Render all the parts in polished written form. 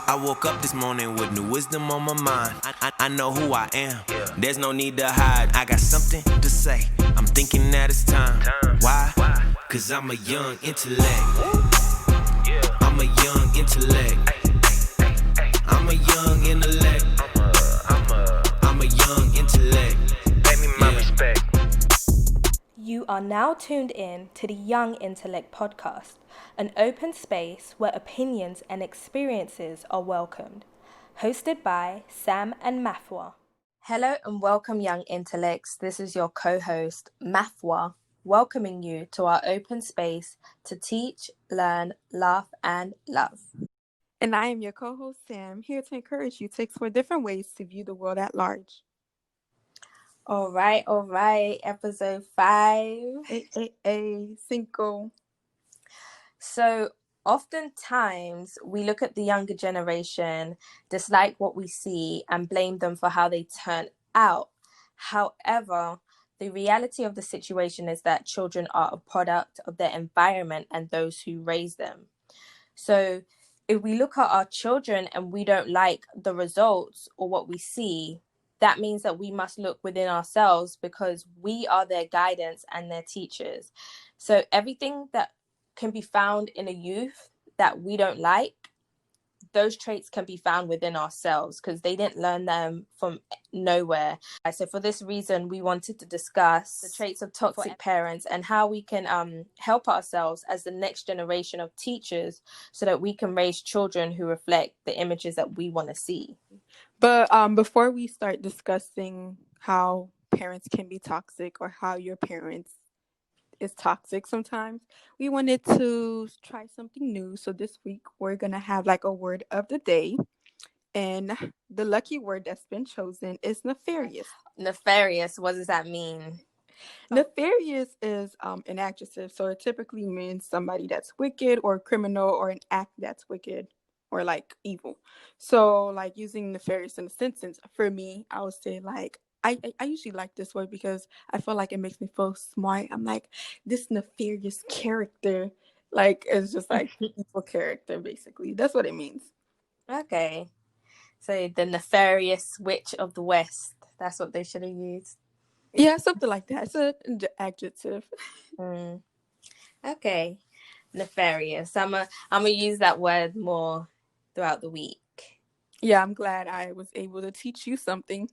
I woke up this morning with new wisdom on my mind. I know who I am. There's no need to hide. I got something to say. I'm thinking that it's time. Why? Cause I'm a young intellect. I'm a young intellect. I'm a young intellect. I'm a young intellect. Pay me my respect. You are now tuned in to the Young Intellect podcast, an open space where opinions and experiences are welcomed. Hosted by Sam and Mafwa. Hello and welcome, Young Intellects. This is your co-host, Mafwa, welcoming you to our open space to teach, learn, laugh, and love. And I am your co-host, Sam, here to encourage you to explore different ways to view the world at large. All right. Episode 5. Cinco. So, oftentimes we look at the younger generation, dislike what we see, and blame them for how they turn out. However, the reality of the situation is that children are a product of their environment and those who raise them. So, if we look at our children and we don't like the results or what we see, that means that we must look within ourselves because we are their guidance and their teachers. So everything that can be found in a youth that we don't like, those traits can be found within ourselves because they didn't learn them from nowhere. So for this reason, we wanted to discuss the traits of toxic parents and how we can help ourselves as the next generation of teachers so that we can raise children who reflect the images that we want to see. But before we start discussing how parents can be toxic or how your parents is toxic sometimes, we wanted to try something new. So this week we're gonna have like a word of the day, and the lucky word that's been chosen is nefarious. Nefarious, what does that mean? Nefarious is an adjective, so it typically means somebody that's wicked or criminal or an act that's wicked or like evil. So like using nefarious in a sentence, for me, I would say like I usually like this word because I feel like it makes me feel smart. I'm like, this nefarious character, like it's just like evil character basically. That's what it means. Okay. So the nefarious witch of the West. That's what they should have used. Yeah, something like that. It's an adjective. Okay. Nefarious. I'm gonna use that word more throughout the week. Yeah, I'm glad I was able to teach you something.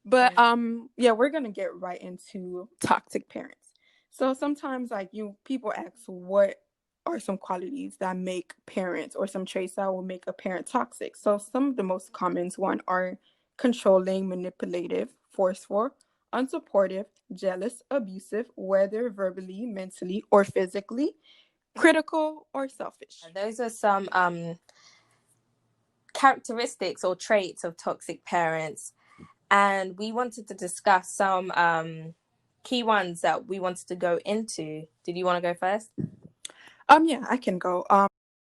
But we're gonna get right into toxic parents. So sometimes like people ask what are some qualities that make parents or some traits that will make a parent toxic. So some of the most common ones are controlling, manipulative, forceful, unsupportive, jealous, abusive, whether verbally, mentally, or physically, critical, or selfish. Those are some characteristics or traits of toxic parents, and we wanted to discuss some key ones that we wanted to go into. Did you want to go first? Yeah, I can go.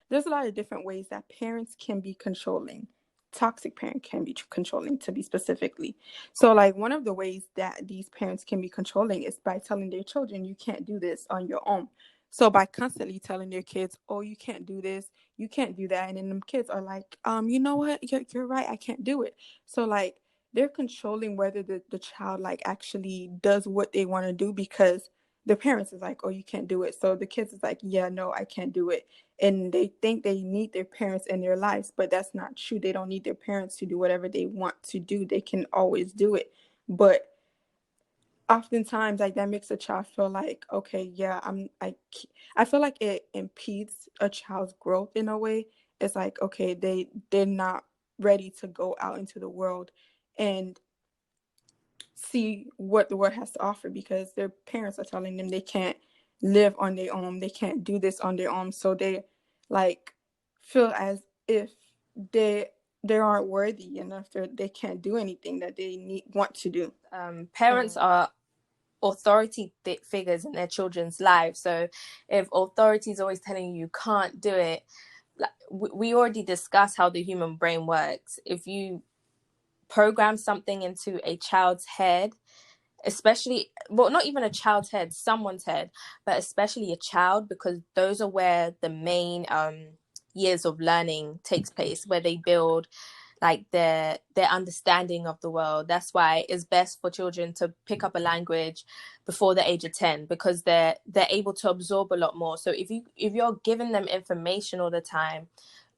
There's a lot of different ways that parents can be controlling. Toxic parent can be controlling, to be specifically. So like one of the ways that these parents can be controlling is by telling their children, you can't do this on your own. So by constantly telling their kids, oh, you can't do this, you can't do that, and then them kids are like, you know what, you're right, I can't do it. So like they're controlling whether the child like actually does what they want to do because the parents is like, oh, you can't do it. So the kids is like, yeah, no, I can't do it. And they think they need their parents in their lives, but that's not true. They don't need their parents to do whatever they want to do. They can always do it. But oftentimes like that makes a child feel like, okay, yeah, I feel like it impedes a child's growth in a way. It's like, okay, they're not ready to go out into the world and see what the world has to offer because their parents are telling them they can't live on their own, they can't do this on their own. So they like feel as if they aren't worthy enough, they can't do anything that they want to do. Parents are authority figures in their children's lives. So if authority is always telling you can't do it, we already discussed how the human brain works. If you program something into a child's head, especially, well, not even a child's head, someone's head, but especially a child, because those are where the main years of learning takes place, where they build like their understanding of the world. That's why it's best for children to pick up a language before the age of 10, because they're able to absorb a lot more. So if you're giving them information all the time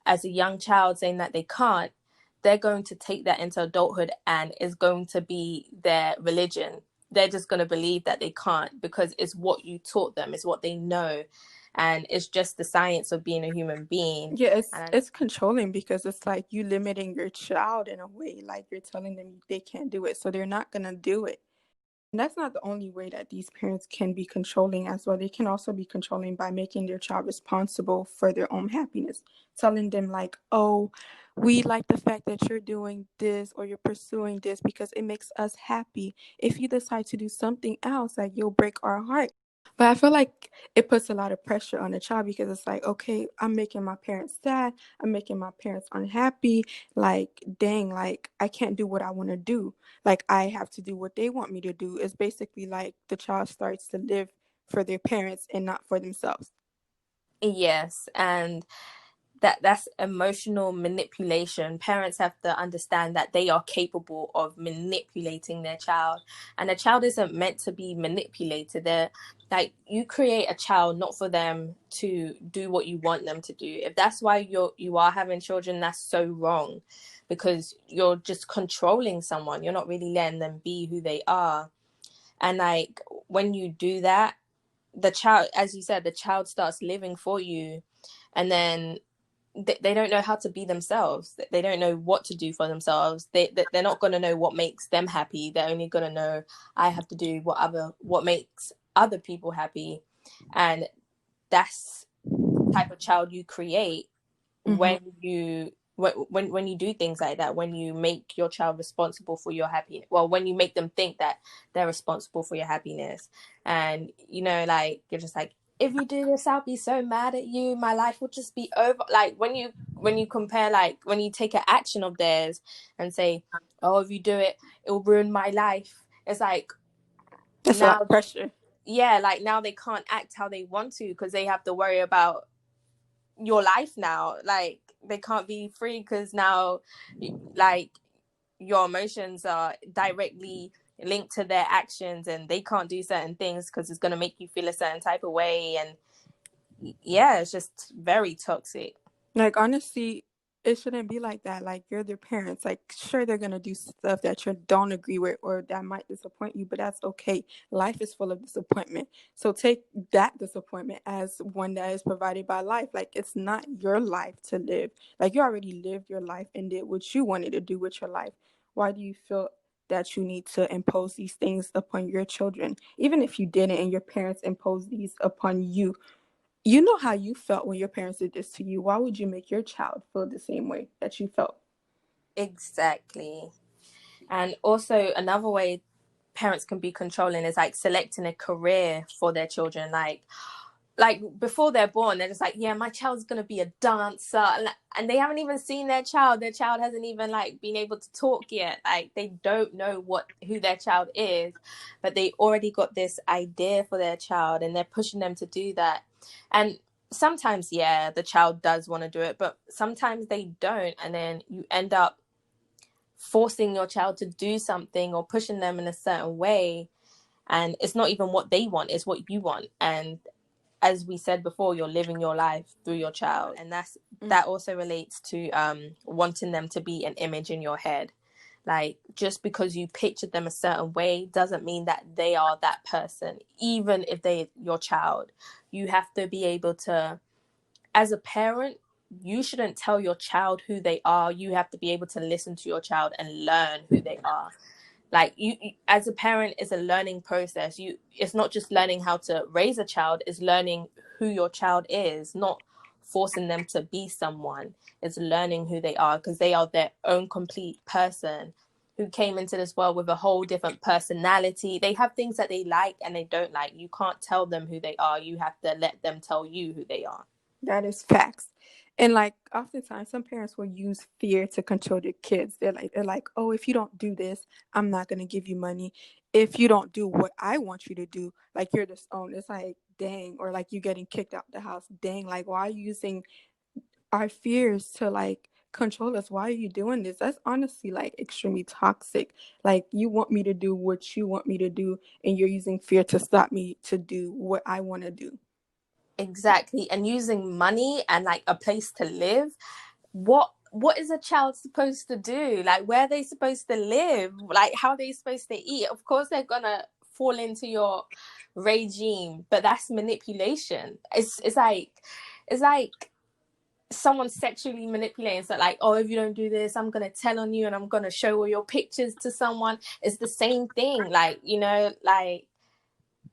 as a young child saying that they can't, they're going to take that into adulthood and it's going to be their religion. They're just going to believe that they can't because it's what you taught them, it's what they know, and it's just the science of being a human being. Yeah, And it's controlling because it's like you limiting your child in a way, like you're telling them they can't do it, so they're not gonna do it. And that's not the only way that these parents can be controlling as well. They can also be controlling by making their child responsible for their own happiness, telling them like, oh, we like the fact that you're doing this or you're pursuing this because it makes us happy. If you decide to do something else, like you'll break our heart. But I feel like it puts a lot of pressure on the child because it's like, okay, I'm making my parents sad. I'm making my parents unhappy. Like, dang, like I can't do what I want to do. Like I have to do what they want me to do. It's basically like the child starts to live for their parents and not for themselves. yes, and that's emotional manipulation. Parents have to understand that they are capable of manipulating their child, and a child isn't meant to be manipulated. They're like, you create a child not for them to do what you want them to do. If that's why you are having children, that's so wrong, because you're just controlling someone. You're not really letting them be who they are. And like when you do that, the child, as you said, the child starts living for you, and then they don't know how to be themselves. They don't know what to do for themselves. They're not going to know what makes them happy. They're only going to know, I have to do what makes other people happy. And that's the type of child you create when you when you do things like that, when you make your child responsible for your happiness. Well, when you make them think that they're responsible for your happiness, and like, you're just like, if you do this, I'll be so mad at you. My life will just be over. Like when you compare, like when you take an action of theirs and say, oh, if you do it, it'll ruin my life. It's like, That's a lot now, of pressure. yeah, like now they can't act how they want to because they have to worry about your life now. Like they can't be free because now, like, your emotions are directly linked to their actions, and they can't do certain things because it's going to make you feel a certain type of way. And yeah, it's just very toxic. Like honestly, it shouldn't be like that. Like you're their parents. Like sure they're gonna do stuff that you don't agree with or that might disappoint you, but that's okay. Life is full of disappointment. So take that disappointment as one that is provided by life. Like it's not your life to live. Like you already lived your life and did what you wanted to do with your life. Why do you feel that you need to impose these things upon your children? Even if you didn't and your parents imposed these upon you, you know how you felt when your parents did this to you. Why would you make your child feel the same way that you felt? Exactly. And also another way parents can be controlling is like selecting a career for their children. Like before they're born, they're just like, yeah, my child's gonna be a dancer, and they haven't even seen their child. Their child hasn't even like been able to talk yet. Like they don't know who their child is, but they already got this idea for their child, and they're pushing them to do that. And sometimes, yeah, the child does want to do it, but sometimes they don't, and then you end up forcing your child to do something or pushing them in a certain way, and it's not even what they want, it's what you want. And as we said before, you're living your life through your child, and that also relates to wanting them to be an image in your head. Like just because you pictured them a certain way doesn't mean that they are that person, even if they're your child. You have to be able to, as a parent, you shouldn't tell your child who they are. You have to be able to listen to your child and learn who they are. Like you as a parent, it's a learning process. It's not just learning how to raise a child, it's learning who your child is, not forcing them to be someone. It's learning who they are, because they are their own complete person who came into this world with a whole different personality. They have things that they like and they don't like. You can't tell them who they are. You have to let them tell you who they are. That is facts. And like oftentimes some parents will use fear to control their kids. They're like, oh, if you don't do this, I'm not gonna give you money. If you don't do what I want you to do, like you're disowned. It's like, dang, or like you getting kicked out the house. Dang, like why are you using our fears to like control us. Why are you doing this? That's honestly like extremely toxic. Like you want me to do what you want me to do, and you're using fear to stop me to do what I want to do. Exactly. And using money and like a place to live, what is a child supposed to do? Like, where are they supposed to live? Like, how are they supposed to eat? Of course they're gonna fall into your regime, but that's manipulation. It's like someone sexually manipulating. So like, oh, if you don't do this, I'm gonna tell on you and I'm gonna show all your pictures to someone. It's the same thing. Like, like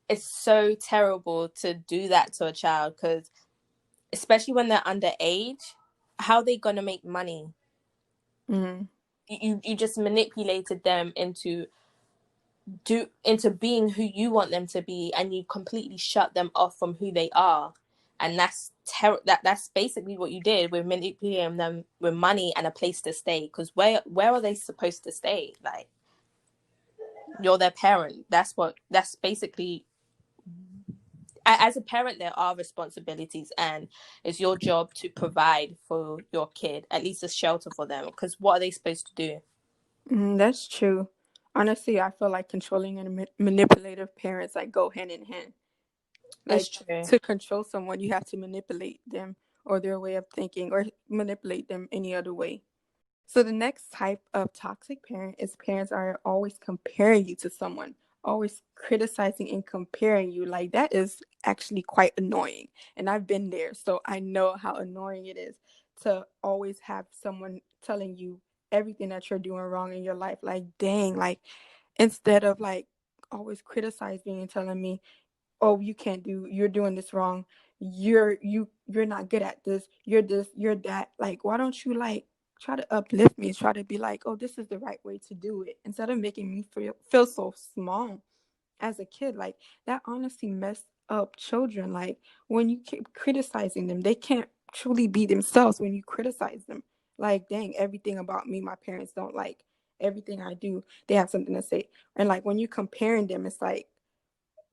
it's so terrible to do that to a child, because especially when they're underage, how are they gonna make money? Mm-hmm. You just manipulated them into being who you want them to be, and you completely shut them off from who they are. And that's basically what you did with manipulating them with money and a place to stay, because where are they supposed to stay? Like, you're their parent. That's basically, as a parent, there are responsibilities, and it's your job to provide for your kid, at least a shelter for them, because what are they supposed to do? That's true. Honestly, I feel like controlling and manipulative parents like go hand in hand. It's Like true. to control someone, you have to manipulate them or their way of thinking, or manipulate them any other way. So the next type of toxic parent is parents are always comparing you to someone, always criticizing and comparing you. Like that is actually quite annoying. And I've been there, so I know how annoying it is to always have someone telling you everything that you're doing wrong in your life. Like, dang, like instead of like always criticizing and telling me, oh, you're doing this wrong, you're not good at this, you're that, like why don't you like try to uplift me, try to be like, oh, this is the right way to do it, instead of making me feel so small as a kid. Like that honestly messed up children. Like when you keep criticizing them, they can't truly be themselves when you criticize them. Like, dang, everything about me my parents don't like, everything I do they have something to say. And like when you're comparing them, it's like,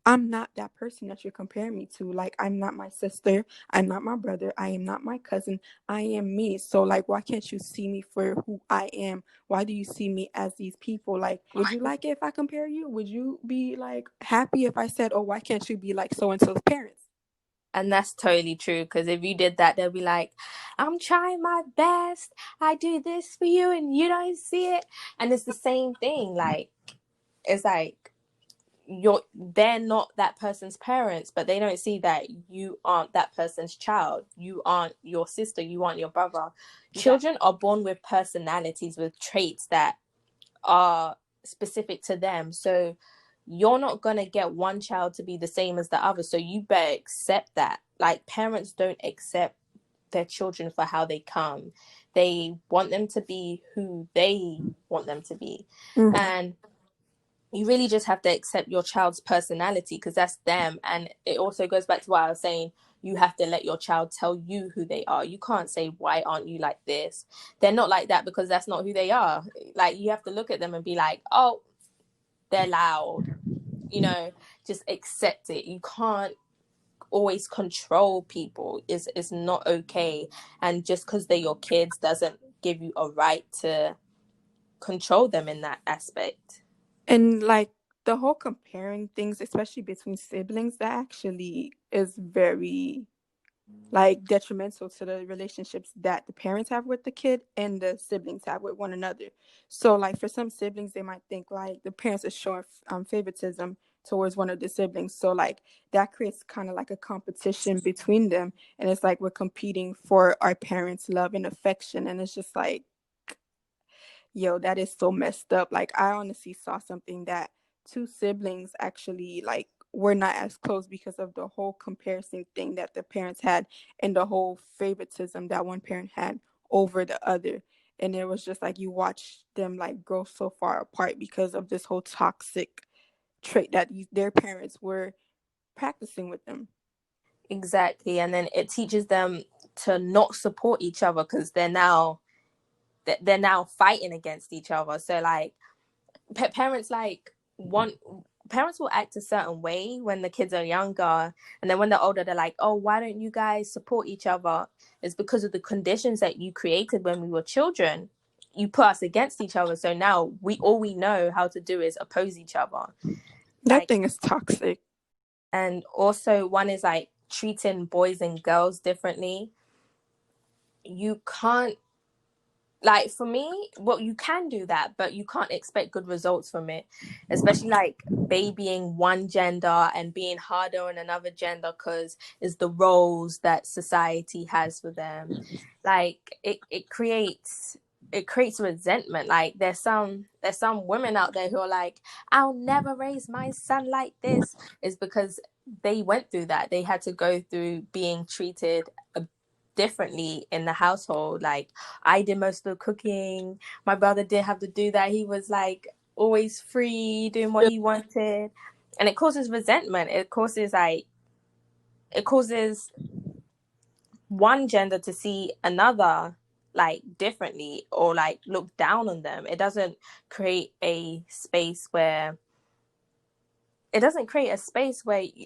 I'm not that person that you're comparing me to. Like, I'm not my sister. I'm not my brother. I am not my cousin. I am me. So, like, why can't you see me for who I am? Why do you see me as these people? Like, would you like it if I compare you? Would you be, like, happy if I said, oh, why can't you be like so-and-so's parents? And that's totally true, because if you did that, they'll be like, I'm trying my best. I do this for you and you don't see it. And it's the same thing. Like, it's like they're not that person's parents, but they don't see that you aren't that person's child. You aren't your sister. You aren't your brother. Children are born with personalities, with traits that are specific to them. So you're not going to get one child to be the same as the other. So you better accept that. Like, parents don't accept their children for how they come. They want them to be who they want them to be. Mm-hmm. And you really just have to accept your child's personality, because that's them. And it also goes back to what I was saying. You have to let your child tell you who they are. You can't say, why aren't you like this? They're not like that because that's not who they are. Like, you have to look at them and be like, oh, they're loud. Just accept it. You can't always control people. It's not okay. And just because they're your kids doesn't give you a right to control them in that aspect. And like the whole comparing things, especially between siblings, that actually is very like detrimental to the relationships that the parents have with the kid and the siblings have with one another. So like for some siblings, they might think like the parents are showing favoritism towards one of the siblings. So like that creates kind of like a competition between them. And it's like we're competing for our parents' love and affection. And it's just like, yo, that is so messed up. Like I honestly saw something that two siblings actually like were not as close because of the whole comparison thing that the parents had, and the whole favoritism that one parent had over the other. And it was just like you watch them like grow so far apart because of this whole toxic trait that their parents were practicing with them. Exactly. And then it teaches them to not support each other, because they're now fighting against each other. So like parents like want parents will act a certain way when the kids are younger, and then when they're older, they're like, oh, why don't you guys support each other? It's because of the conditions that you created when we were children. You put us against each other, so now all we know how to do is oppose each other. That Like, thing is toxic. and also one is like treating boys and girls differently. You can't, like, for me, well, you can do that, but you can't expect good results from it, especially like babying one gender and being harder on another gender because it's the roles that society has for them. Like, it creates resentment. Like, there's some women out there who are like, I'll never raise my son like this. It's because they went through that. They had to go through being treated differently in the household. Like, I did most of the cooking, my brother didn't have to do that, he was like always free doing what he wanted, and it causes resentment. It causes one gender to see another like differently or like look down on them. It doesn't create a space where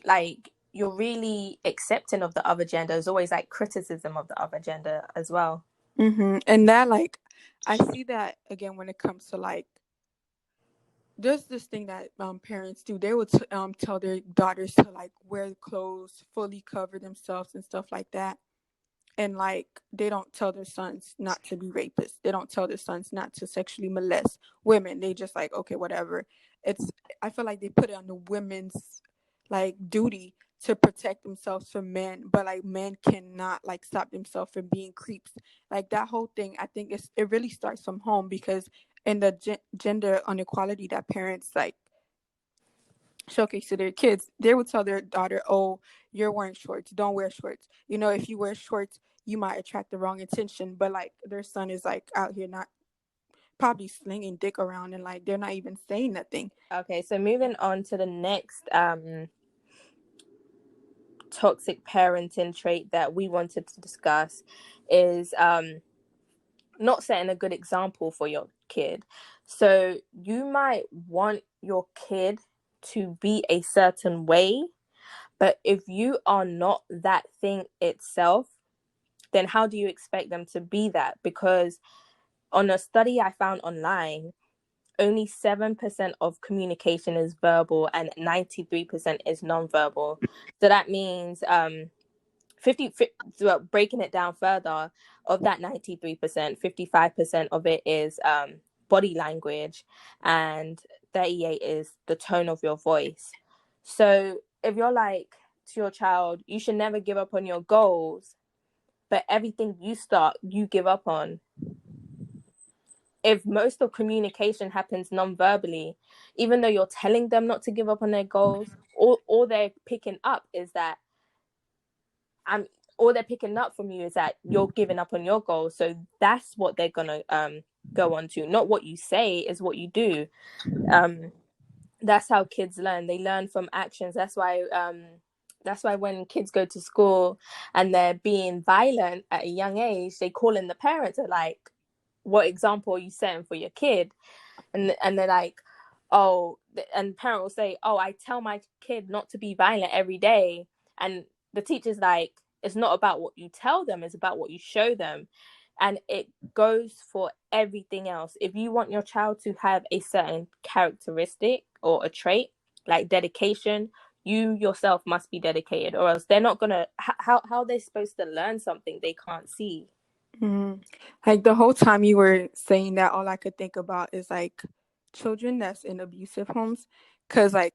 like you're really accepting of the other gender. There's always like criticism of the other gender as well. And that, like, I see that again when it comes to like, there's this thing that parents do. They would tell their daughters to like wear clothes, fully cover themselves and stuff like that. And like, they don't tell their sons not to be rapists. They don't tell their sons not to sexually molest women. They just like, okay, whatever. I feel like they put it on the women's like duty to protect themselves from men, but like men cannot like stop themselves from being creeps. Like, that whole thing, I think it really starts from home, because in the gender inequality that parents like showcase to their kids, they would tell their daughter, oh, you're wearing shorts, don't wear shorts. You know, if you wear shorts, you might attract the wrong attention. But like, their son is like out here not probably slinging dick around, and like they're not even saying nothing. Okay, so moving on to the next toxic parenting trait that we wanted to discuss is not setting a good example for your kid. So you might want your kid to be a certain way, but if you are not that thing itself, then how do you expect them to be that? Because on a study I found online, only 7% of communication is verbal and 93% is nonverbal. So that means 50, breaking it down further, of that 93%, 55% of it is body language, and 38 is the tone of your voice. So if you're like to your child, you should never give up on your goals, but everything you start, you give up on. If most of communication happens non-verbally, even though you're telling them not to give up on their goals, all they're picking up is that all they're picking up from you is that you're giving up on your goals. So that's what they're gonna go on to. Not what you say, is what you do. That's how kids learn. They learn from actions. That's why when kids go to school and they're being violent at a young age, they call in the parents. They're like, what example are you setting for your kid? And they're like, oh, and parent will say, oh, I tell my kid not to be violent every day. And the teacher's like, it's not about what you tell them, it's about what you show them. And it goes for everything else. If you want your child to have a certain characteristic or a trait, like dedication, you yourself must be dedicated, or else they're not gonna, how are they supposed to learn something they can't see? Like, the whole time you were saying that, all I could think about is like children that's in abusive homes, because like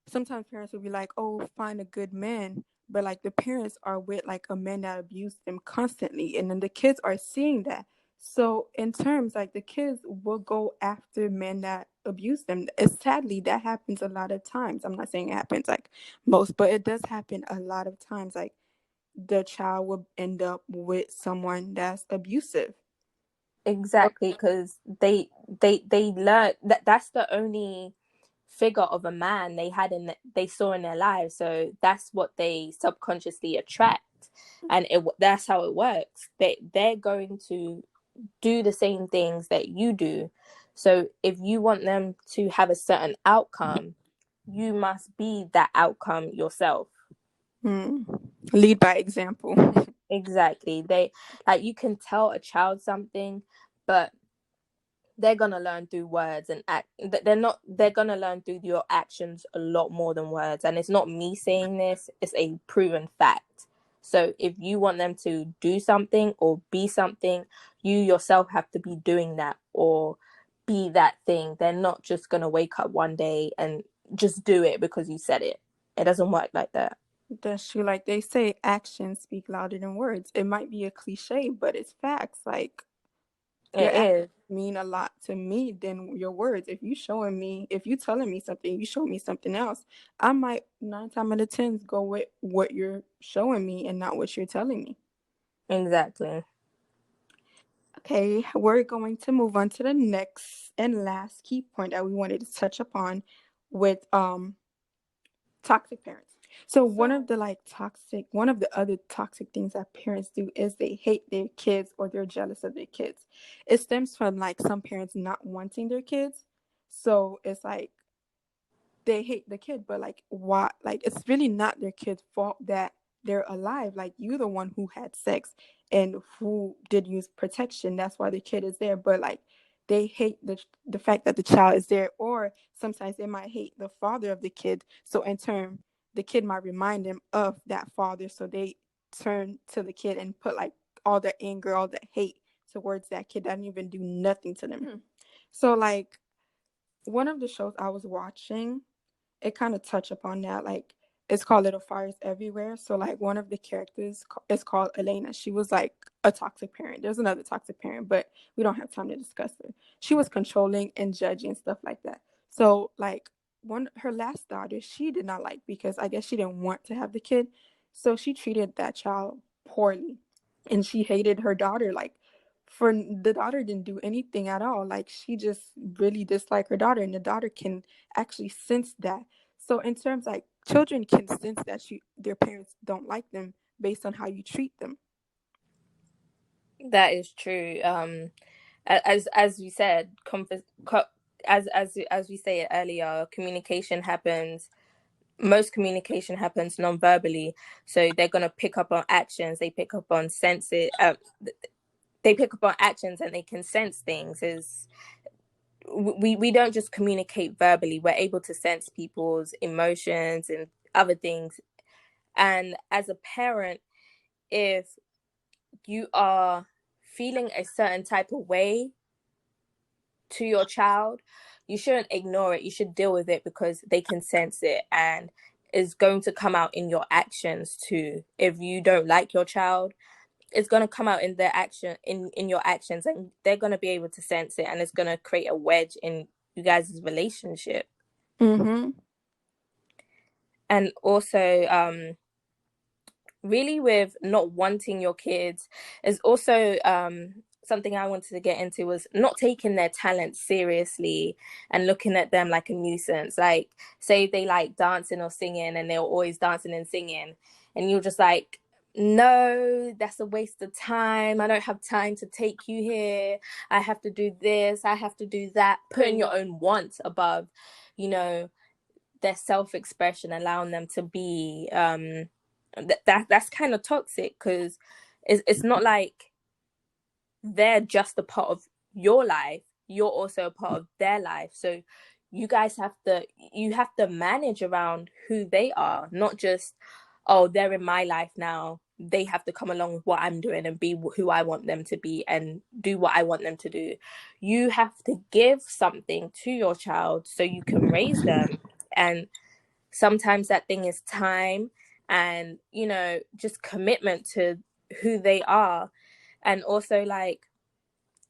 sometimes parents will be like, oh, find a good man, but like the parents are with like a man that abused them constantly, and then the kids are seeing that. So in terms, like, the kids will go after men that abuse them. Sadly, that happens a lot of times. I'm not saying it happens like most, but it does happen a lot of times. Like, the child will end up with someone that's abusive. Exactly, because they learn that's the only figure of a man they saw in their lives, so that's what they subconsciously attract, and that's how it works. They're going to do the same things that you do. So if you want them to have a certain outcome, you must be that outcome yourself. Lead by example. Exactly. They, like, you can tell a child something, but they're gonna learn through words and act. They're gonna learn through your actions a lot more than words. And it's not me saying this, it's a proven fact. So if you want them to do something or be something, you yourself have to be doing that or be that thing. They're not just gonna wake up one day and just do it because you said it. It doesn't work like that. That's true. Like they say, actions speak louder than words. It might be a cliche, but it's facts. Like your It actions is. mean a lot to me than your words. If you telling me something, you show me something else, I might 9 times out of 10 go with what you're showing me and not what you're telling me. Exactly. Okay, we're going to move on to the next and last key point that we wanted to touch upon with toxic parents. So one of the other toxic things that parents do is they hate their kids or they're jealous of their kids. It stems from like some parents not wanting their kids. So it's like they hate the kid, but like why, like it's really not their kid's fault that they're alive. Like you're the one who had sex and who did use protection. That's why the kid is there. But like they hate the fact that the child is there, or sometimes they might hate the father of the kid. So in turn, the kid might remind them of that father. So they turn to the kid and put like all the anger, all the hate towards that kid that didn't even do nothing to them. So like one of the shows I was watching, it kind of touch upon that. Like it's called Little Fires Everywhere. So like one of the characters is called Elena. She was like a toxic parent. There's another toxic parent, but we don't have time to discuss her. She was controlling and judging and stuff like that. So like her last daughter, she did not like because I guess she didn't want to have the kid. So she treated that child poorly. And she hated her daughter. Like for the daughter didn't do anything at all. Like she just really disliked her daughter, and the daughter can actually sense that. So in terms like children can sense that their parents don't like them based on how you treat them. That is true. As we said, as we say it earlier, communication happens. Most communication happens non-verbally, so they're gonna pick up on actions. They pick up on senses. They pick up on actions, and they can sense things. We don't just communicate verbally. We're able to sense people's emotions and other things. And as a parent, if you are feeling a certain type of way to your child, you shouldn't ignore it. You should deal with it because they can sense it and is going to come out in your actions too. If you don't like your child, it's going to come out in their action, in your actions, and they're going to be able to sense it, and it's going to create a wedge in you guys' relationship. Mm-hmm. And also, really with not wanting your kids is also something I wanted to get into, was not taking their talent seriously and looking at them like a nuisance. Like say they like dancing or singing and they're always dancing and singing, and you're just like, no, that's a waste of time. I don't have time to take you here. I have to do this, I have to do that. Putting your own wants above, you know, their self-expression, allowing them to be that's kind of toxic, because it's not like they're just a part of your life, you're also a part of their life. So you guys have to manage around who they are, not just, oh, they're in my life now, they have to come along with what I'm doing and be who I want them to be and do what I want them to do. You have to give something to your child so you can raise them. And sometimes that thing is time and, you know, just commitment to who they are. And also, like,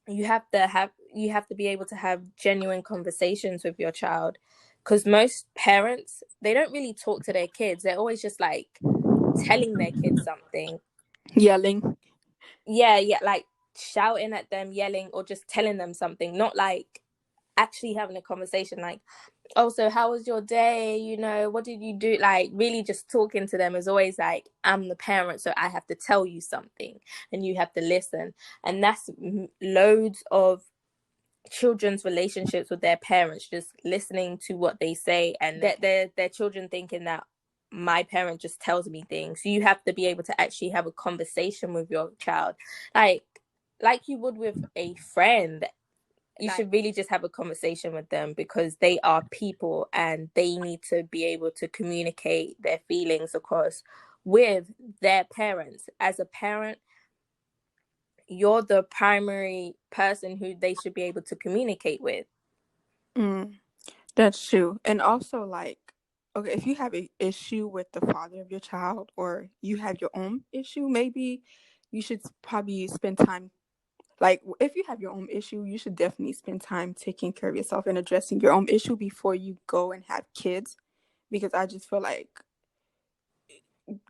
you have to be able to have genuine conversations with your child, because most parents, they don't really talk to their kids. They're always just like telling their kids something, Yelling. yeah, like shouting at them, yelling, or just telling them something, not like actually having a conversation. Like, oh, so how was your day? You know, what did you do? Like, really just talking to them is always like, I'm the parent, so I have to tell you something and you have to listen. And that's loads of children's relationships with their parents, just listening to what they say, and their children thinking that my parent just tells me things. You have to be able to actually have a conversation with your child, like you would with a friend. You should really just have a conversation with them, because they are people and they need to be able to communicate their feelings across with their parents. As a parent, you're the primary person who they should be able to communicate with. That's true. And also, like, okay, if you have an issue with the father of your child, or you have your own issue, maybe you should probably spend time. Like, if you have your own issue, you should definitely spend time taking care of yourself and addressing your own issue before you go and have kids. Because I just feel like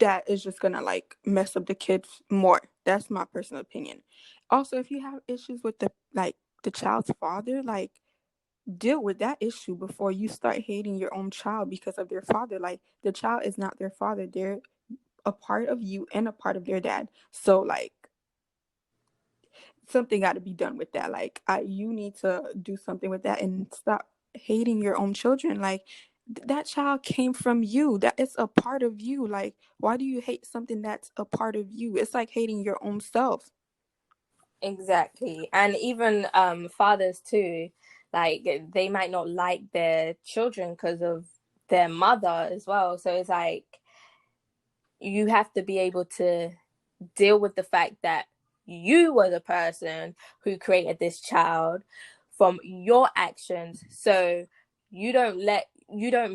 that is just gonna like mess up the kids more. That's my personal opinion. Also, if you have issues with the child's father, like, deal with that issue before you start hating your own child because of their father. Like, the child is not their father. They're a part of you and a part of their dad. So, like, something got to be done with that. Like, you need to do something with that and stop hating your own children. Like, that child came from you. That it's a part of you. Like, why do you hate something that's a part of you? It's like hating your own self. Exactly. And even fathers too, like, they might not like their children because of their mother as well. So it's like, you have to be able to deal with the fact that you were the person who created this child from your actions. So you don't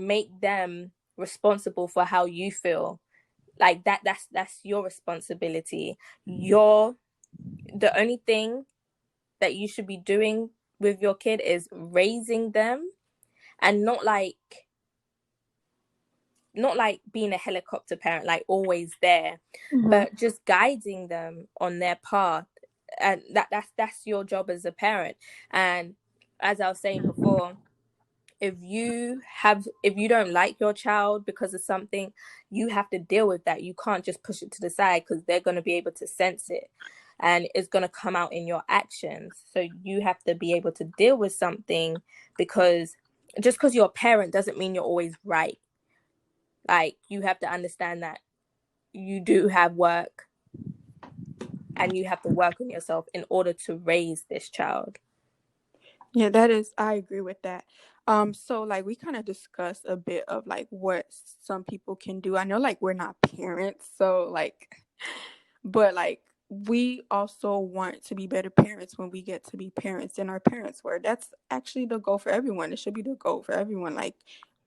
make them responsible for how you feel. Like, that's your responsibility. The only thing that you should be doing with your kid is raising them, and not like being a helicopter parent, like always there, but just guiding them on their path. And that's your job as a parent. And as I was saying before, if you don't like your child because of something, you have to deal with that. You can't just push it to the side, because they're going to be able to sense it, and it's going to come out in your actions. So you have to be able to deal with something, because just because you're a parent doesn't mean you're always right. Like, you have to understand that you do have work, and you have to work on yourself in order to raise this child. Yeah, I agree with that. So like, we kind of discussed a bit of like what some people can do. I know, like, we're not parents, so like, but like, we also want to be better parents when we get to be parents than our parents were. That's actually the goal for everyone. It should be the goal for everyone. Like,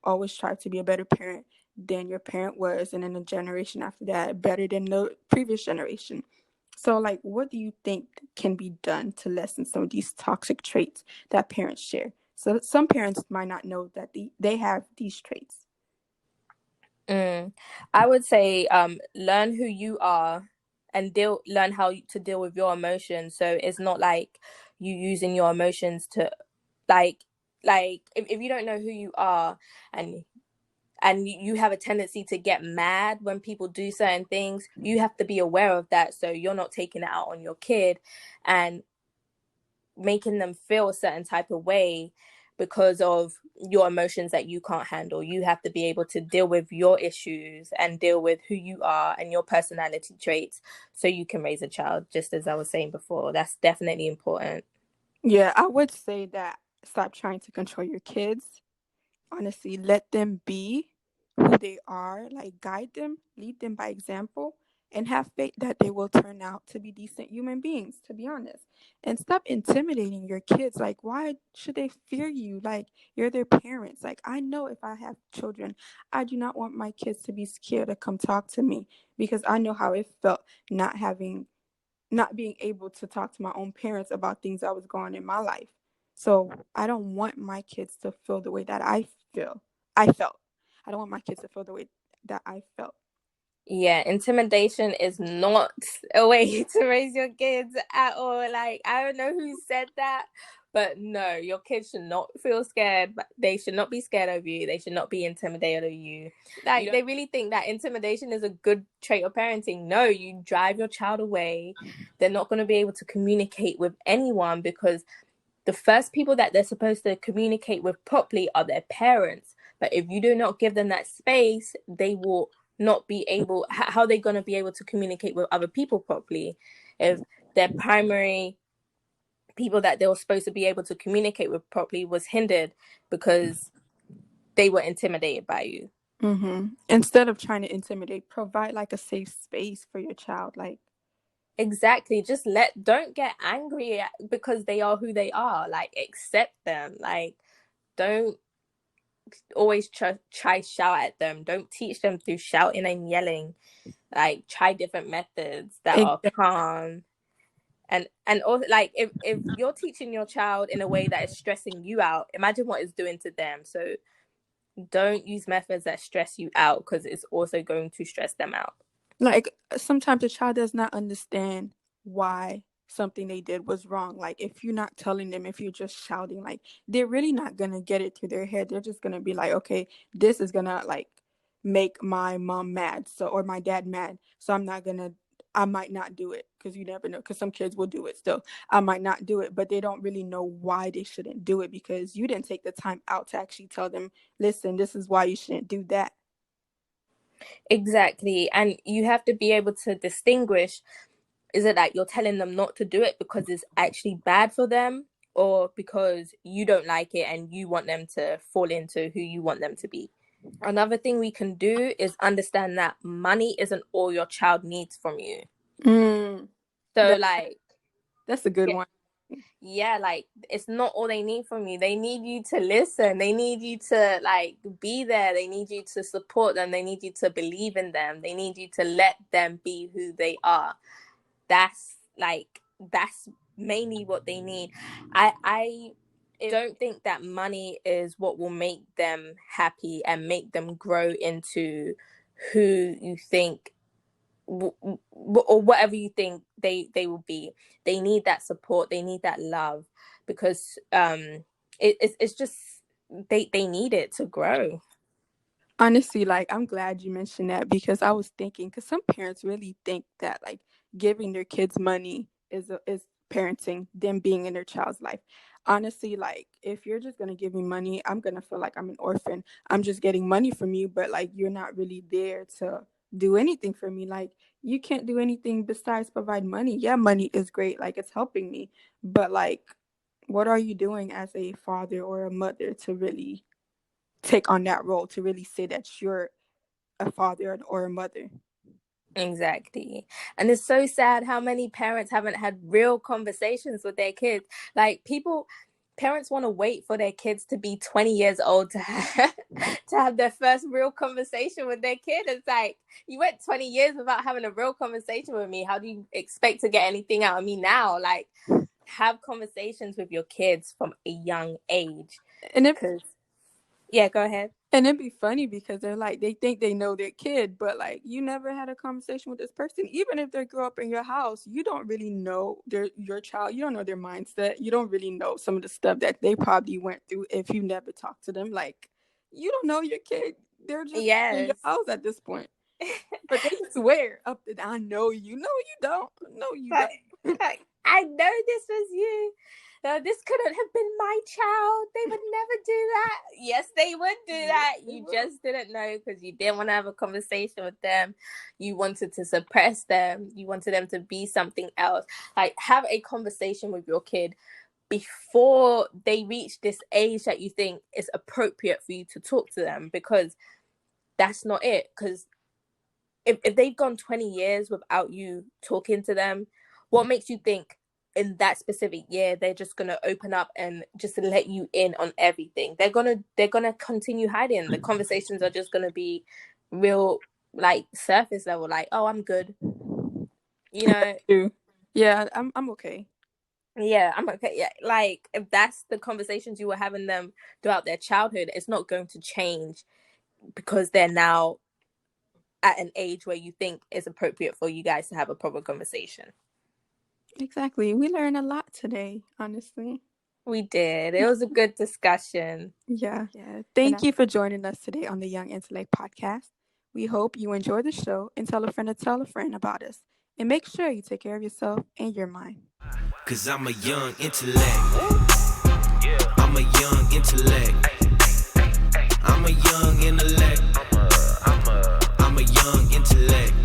always try to be a better parent than your parent was, and then the generation after that better than the previous generation. So, like, what do you think can be done to lessen some of these toxic traits that parents share? So some parents might not know that they have these traits. I would say learn who you are, and learn how to deal with your emotions. So it's not like you using your emotions to like if you don't know who you are, and you have a tendency to get mad when people do certain things, you have to be aware of that, so you're not taking it out on your kid and making them feel a certain type of way because of your emotions that you can't handle. You have to be able to deal with your issues and deal with who you are and your personality traits, so you can raise a child, just as I was saying before. That's definitely important. Yeah, I would say that stop trying to control your kids. Honestly, let them be who they are. Like, guide them, lead them by example, and have faith that they will turn out to be decent human beings, to be honest. And stop intimidating your kids. Like, why should they fear you? Like, you're their parents. Like, I know if I have children, I do not want my kids to be scared to come talk to me, because I know how it felt not being able to talk to my own parents about things that was going on in my life. So I don't want my kids to feel the way that I felt. I don't want my kids to feel the way that I felt. Yeah, intimidation is not a way to raise your kids at all. Like, I don't know who said that, but no, your kids should not feel scared. But they should not be scared of you. They should not be intimidated of you. Like, they really think that intimidation is a good trait of parenting. No, you drive your child away. They're not going to be able to communicate with anyone, because the first people that they're supposed to communicate with properly are their parents. But if you do not give them that space, they will not be able, how are they going to be able to communicate with other people properly if their primary people that they were supposed to be able to communicate with properly was hindered because they were intimidated by you? Instead of trying to intimidate, provide like a safe space for your child. Like, exactly. Just don't get angry because they are who they are. Like, accept them. Like, don't always try shout at them. Don't teach them through shouting and yelling. Like, try different methods that are calm. And also, like, if you're teaching your child in a way that is stressing you out, imagine what it's doing to them. So don't use methods that stress you out, because it's also going to stress them out. Like, sometimes a child does not understand why something they did was wrong. Like, if you're not telling them, if you're just shouting, like, they're really not gonna get it through their head. They're just gonna be like, okay, this is gonna like make my mom mad, so, or my dad mad, so I might not do it, because you never know, because some kids will do it still. I might not do it, but they don't really know why they shouldn't do it, because you didn't take the time out to actually tell them, listen, this is why you shouldn't do that. Exactly. And you have to be able to distinguish, is it that you're telling them not to do it because it's actually bad for them, or because you don't like it and you want them to fall into who you want them to be? Another thing we can do is understand that money isn't all your child needs from you. So that's a good one. Yeah, like, it's not all they need from you. They need you to listen. They need you to, like, be there. They need you to support them. They need you to believe in them. They need you to let them be who they are. That's mainly what they need. I don't think that money is what will make them happy and make them grow into who you think, or whatever you think they will be. They need that support. They need that love, because it's just they need it to grow. Honestly, like, I'm glad you mentioned that, because I was thinking, because some parents really think that, like, giving their kids money is parenting, them being in their child's life. Honestly, like, if you're just gonna give me money, I'm gonna feel like I'm an orphan. I'm just getting money from you, but like, you're not really there to do anything for me. Like, you can't do anything besides provide money. Yeah, money is great, like, it's helping me, but like, what are you doing as a father or a mother to really take on that role, to really say that you're a father or a mother? Exactly. And it's so sad how many parents haven't had real conversations with their kids. Like, parents want to wait for their kids to be 20 years old to have their first real conversation with their kid. It's like, you went 20 years without having a real conversation with me. How do you expect to get anything out of me now? Like, have conversations with your kids from a young age. And yeah, go ahead. And it'd be funny, because they're like, they think they know their kid, but like, you never had a conversation with this person. Even if they grew up in your house, you don't really know your child. You don't know their mindset. You don't really know some of the stuff that they probably went through if you never talked to them. Like, you don't know your kid. They're just in your house at this point. But they swear up that I know you. No, you don't. No, you don't. I know this was you. This couldn't have been my child. They would never do that. Yes, they would do that. You just didn't know, because you didn't want to have a conversation with them. You wanted to suppress them. You wanted them to be something else. Like, have a conversation with your kid before they reach this age that you think is appropriate for you to talk to them, because that's not it. Because if they've gone 20 years without you talking to them, what makes you think in that specific year they're just gonna open up and just let you in on everything? They're gonna continue hiding. The conversations are just gonna be real, like, surface level, like, oh, I'm good, you know. Yeah, I'm okay. Yeah, I'm okay. Yeah, like, if that's the conversations you were having them throughout their childhood, it's not going to change because they're now at an age where you think it's appropriate for you guys to have a proper conversation. Exactly. We learned a lot today, honestly. We did. It was a good discussion. Yeah. Thank you for joining us today on the Young Intellect Podcast. We hope you enjoy the show, and tell a friend about us. And make sure you take care of yourself and your mind. 'Cause I'm a young intellect. I'm a young intellect. I'm a young intellect. I'm a young intellect.